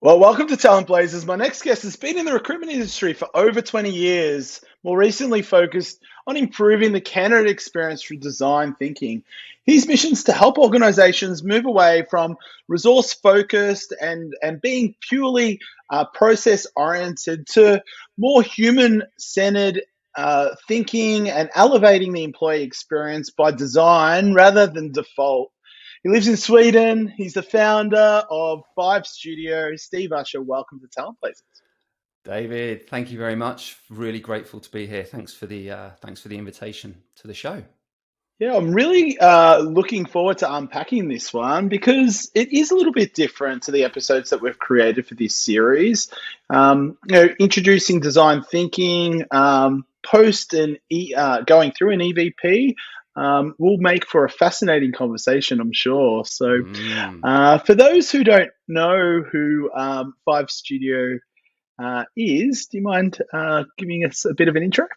Well, welcome to Talent Blazers. My next guest has been in the recruitment industry for over 20 years, more recently focused on improving the candidate experience through design thinking. His mission is to help organizations move away from resource focused and being purely process oriented to more human centered thinking and elevating the employee experience by design rather than default. He lives in Sweden. He's the founder of Five Studio. Steve Usher, welcome to Talent Places. David, thank you very much. Really grateful to be here. Thanks for the invitation to the show. Yeah, I'm really looking forward to unpacking this one because it is a little bit different to the episodes that we've created for this series. Introducing design thinking, post and going through an EVP. Will make for a fascinating conversation, I'm sure. So, for those who don't know who Five Studio is, do you mind giving us a bit of an intro?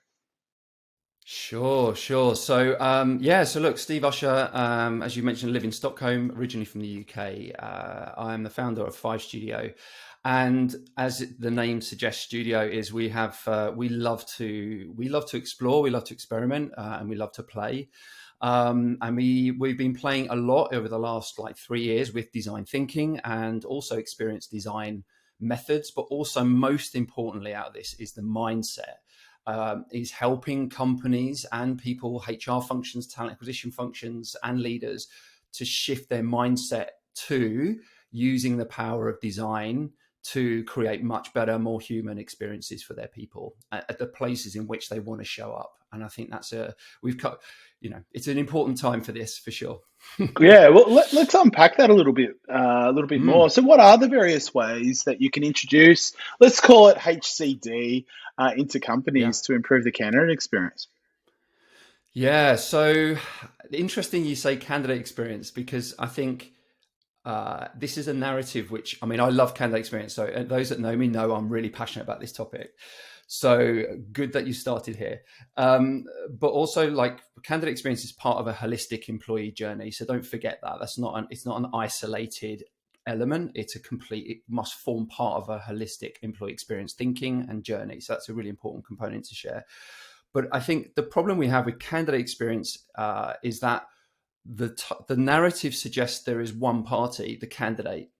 Sure. So, so look, Steve Usher, as you mentioned, live in Stockholm, originally from the UK. I am the founder of Five Studio. And as the name suggests, studio is we love to explore, we love to experiment, and we love to play. And we've been playing a lot over the last 3 years with design thinking and also experience design methods, but also most importantly out of this is the mindset. Is helping companies and people, HR functions, talent acquisition functions, and leaders to shift their mindset to using the power of design to create much better, more human experiences for their people at the places in which they want to show up. And I think it's an important time for this for sure. Yeah, well, let's unpack that a little bit more. So, what are the various ways that you can introduce, let's call it HCD, into Yeah. companies to improve the candidate experience? Yeah. So interesting you say candidate experience because I think this is a narrative which, I love candidate experience. So those that know me know I'm really passionate about this topic. So good that you started here. But also candidate experience is part of a holistic employee journey. So don't forget that. It's not an isolated element. It must form part of a holistic employee experience thinking and journey. So that's a really important component to share. But I think the problem we have with candidate experience is that the narrative suggests there is one party, the candidate.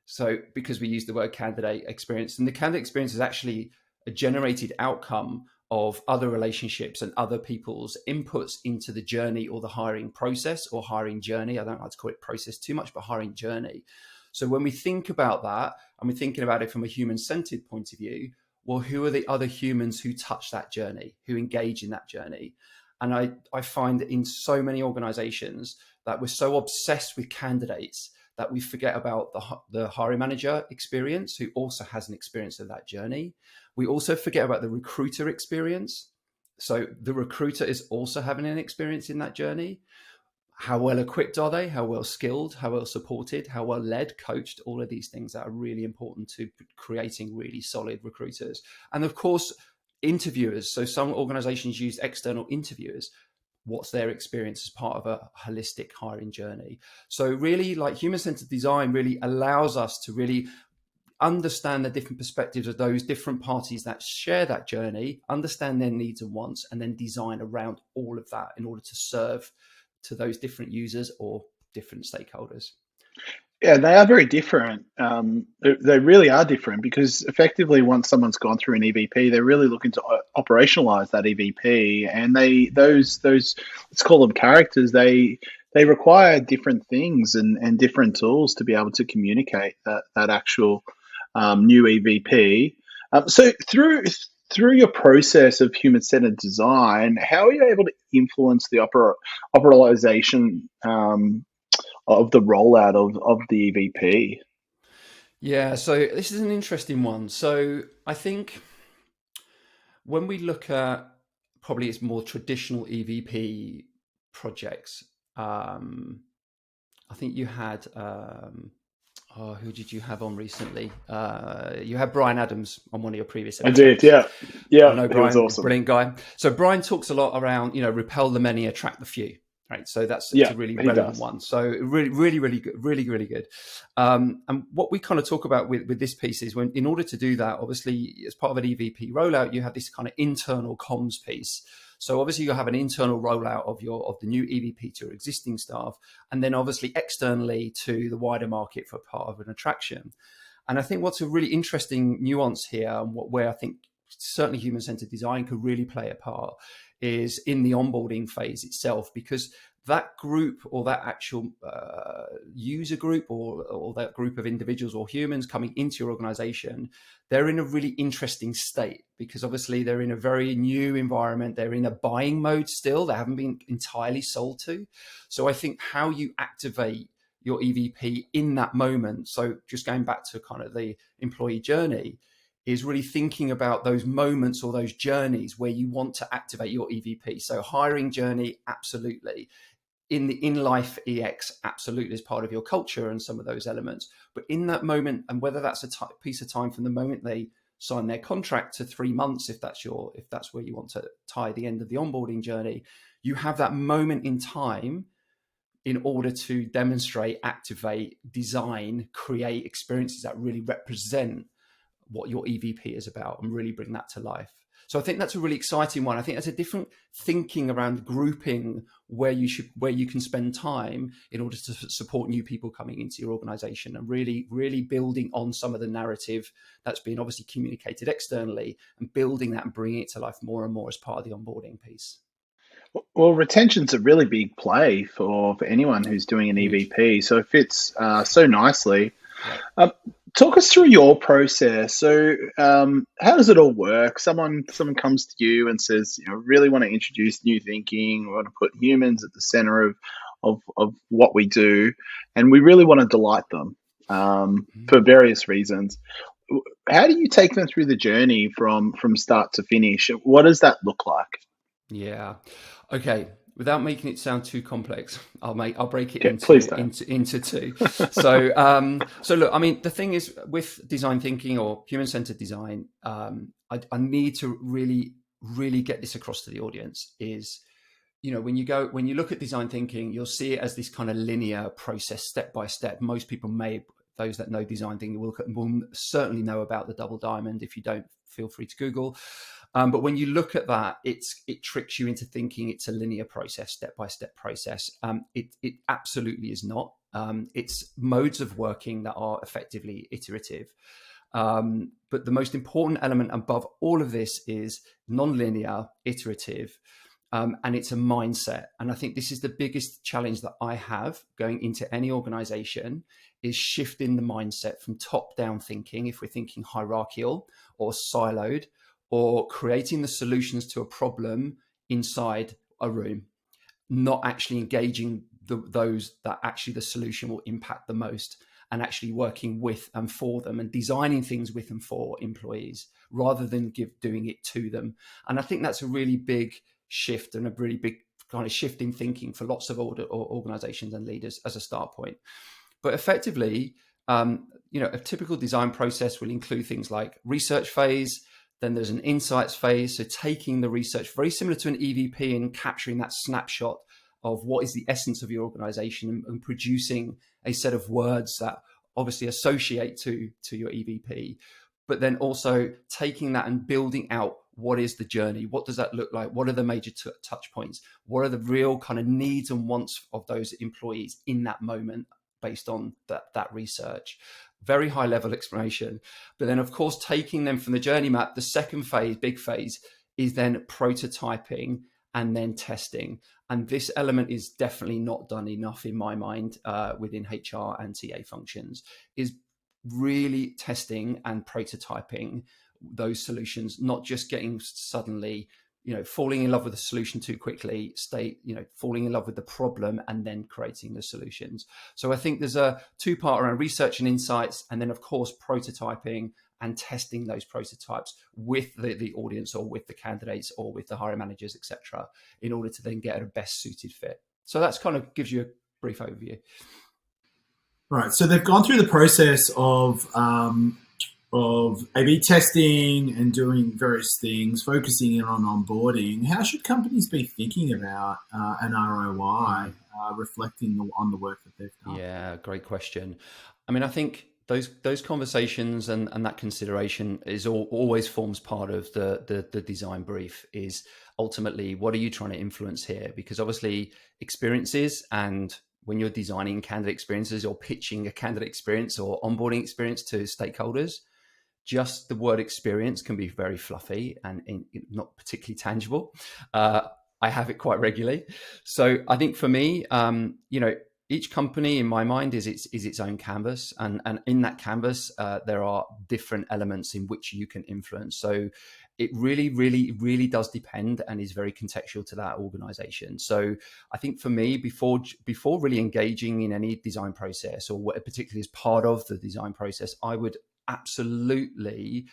So because we use the word candidate experience, and the candidate experience is actually a generated outcome of other relationships and other people's inputs into the journey or the hiring process or hiring journey. I don't like to call it process too much, but hiring journey. So when we think about that and we're thinking about it from a human-centered point of view, well, who are the other humans who touch that journey, who engage in that journey? And I find that in so many organizations that we're so obsessed with candidates that we forget about the hiring manager experience, who also has an experience of that journey. We also forget about the recruiter experience. So the recruiter is also having an experience in that journey. How well equipped are they? How well skilled? How well supported? How well led, coached? All of these things that are really important to creating really solid recruiters. And of course, interviewers. So some organizations use external interviewers. What's their experience as part of a holistic hiring journey? So really, human-centered design really allows us to really understand the different perspectives of those different parties that share that journey, understand their needs and wants, and then design around all of that in order to serve to those different users or different stakeholders. Yeah, they are very different. They really are different because effectively, once someone's gone through an EVP, they're really looking to operationalize that EVP, and those let's call them characters. They require different things and different tools to be able to communicate that actual new EVP. So through your process of human-centered design, how are you able to influence the operationalization of the rollout of the EVP? Yeah, so this is an interesting one. So I think when we look at probably its more traditional EVP projects, I think you had who did you have on recently? You had Brian Adams on one of your previous I did, episodes. yeah, I know it was Brian, awesome. brilliant guy. So Brian talks a lot around, repel the many, attract the few. right? So it's Yeah, a really he relevant does. one. So really, really, really good, really, really good. And what we kind of talk about with this piece is, when in order to do that, obviously as part of an EVP rollout, you have this kind of internal comms piece. So obviously you have an internal rollout of the new EVP to your existing staff, and then obviously externally to the wider market for part of an attraction. And I think what's a really interesting nuance here, and where I think certainly human-centered design could really play a part, is in the onboarding phase itself, because that group, or that actual user group, or that group of individuals or humans coming into your organization, they're in a really interesting state, because obviously they're in a very new environment. They're in a buying mode still. They haven't been entirely sold to. So I think how you activate your EVP in that moment, so just going back to kind of the employee journey, is really thinking about those moments or those journeys where you want to activate your EVP. So hiring journey, absolutely. In the in-life EX, absolutely, as part of your culture and some of those elements. But in that moment, and whether that's a piece of time from the moment they sign their contract to 3 months, if that's where you want to tie the end of the onboarding journey, you have that moment in time in order to demonstrate, activate, design, create experiences that really represent what your EVP is about, and really bring that to life. So I think that's a really exciting one. I think that's a different thinking around grouping where you can spend time in order to support new people coming into your organization, and really, really building on some of the narrative that's been obviously communicated externally, and building that and bringing it to life more and more as part of the onboarding piece. Well, retention's a really big play for anyone who's doing an Huge. EVP. So it fits so nicely. Yeah. Talk us through your process. So, how does it all work? Someone comes to you and says, really want to introduce new thinking. We want to put humans at the center of what we do, and we really want to delight them for various reasons. How do you take them through the journey from start to finish? What does that look like? Yeah. Okay. Without making it sound too complex, I'll break it Yeah, please into don't. two. So so look, I mean, the thing is with design thinking or human-centered design, I need to really, really get this across to the audience. Is, when you look at design thinking, you'll see it as this kind of linear process, step by step. Most people those that know design thinking will certainly know about the double diamond. If you don't, feel free to Google. But when you look at that, it tricks you into thinking it's a linear process, step by step process. It absolutely is not. It's modes of working that are effectively iterative. But the most important element above all of this is non-linear, iterative, and it's a mindset. And I think this is the biggest challenge that I have going into any organization, is shifting the mindset from top-down thinking, if we're thinking hierarchical or siloed, or creating the solutions to a problem inside a room, not actually engaging those that actually the solution will impact the most, and actually working with and for them, and designing things with and for employees, rather than doing it to them. And I think that's a really big shift, and a really big kind of shift in thinking for lots of organizations and leaders as a start point. But effectively, a typical design process will include things like research phase. Then there's an insights phase. So taking the research, very similar to an EVP, and capturing that snapshot of what is the essence of your organization, and producing a set of words that obviously associate to your EVP. But then also taking that and building out, what is the journey? What does that look like? What are the major touch points? What are the real kind of needs and wants of those employees in that moment, based on that research? Very high level explanation. But then, of course, taking them from the journey map, the second phase, big phase, is then prototyping and then testing. And this element is definitely not done enough in my mind within HR and TA functions, is really testing and prototyping those solutions, not just getting suddenly, falling in love with the solution too quickly, falling in love with the problem and then creating the solutions. So I think there's a two-part around research and insights, and then of course prototyping and testing those prototypes with the audience, or with the candidates, or with the hiring managers, etc., in order to then get a best suited fit. So that's kind of gives you a brief overview. Right. So they've gone through the process of of A/B testing and doing various things, focusing in on onboarding, how should companies be thinking about an ROI reflecting on the work that they've done? Yeah, great question. I mean, I think those conversations and that consideration is always forms part of the design brief. Is ultimately, what are you trying to influence here? Because obviously experiences, and when you're designing candidate experiences or pitching a candidate experience or onboarding experience to stakeholders, just the word experience can be very fluffy and not particularly tangible. I have it quite regularly. So I think for me, each company in my mind is its own canvas, and in that canvas there are different elements in which you can influence. So it really does depend and is very contextual to that organization. So I think for me, before really engaging in any design process, or what particularly as part of the design process, I would absolutely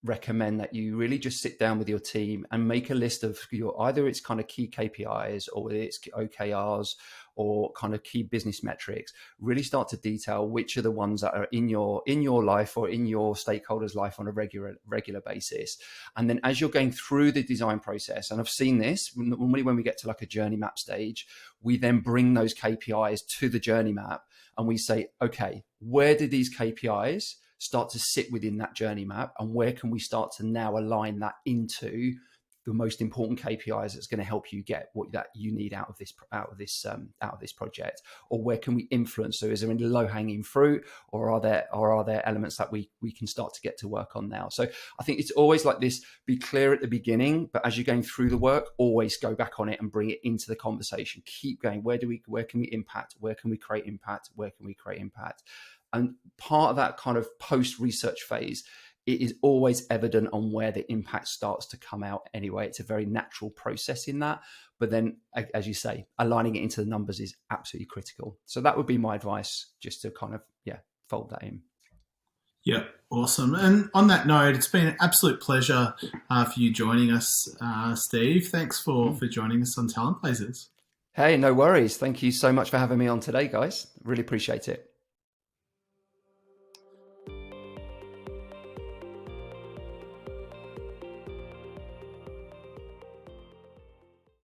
recommend that you really just sit down with your team and make a list of your, either it's kind of key KPIs or whether it's OKRs or kind of key business metrics. Really start to detail which are the ones that are in your life or in your stakeholders' life on a regular basis. And then as you're going through the design process, and I've seen this normally when we get to like a journey map stage, we then bring those KPIs to the journey map and we say, okay, where do these KPIs start to sit within that journey map, and where can we start to now align that into the most important KPIs that's going to help you get what that you need out of this project, or where can we influence? So is there any low hanging fruit, or are there elements that we can start to get to work on now? So I think it's always like this: be clear at the beginning, but as you're going through the work, always go back on it and bring it into the conversation. Keep going. Where can we impact? Where can we create impact? Where can we create impact? And part of that kind of post-research phase, it is always evident on where the impact starts to come out anyway. It's a very natural process in that. But then, as you say, aligning it into the numbers is absolutely critical. So that would be my advice, just to kind of, fold that in. Yeah, awesome. And on that note, it's been an absolute pleasure for you joining us, Steve. Thanks for joining us on Talent Blazers. Hey, no worries. Thank you so much for having me on today, guys. Really appreciate it.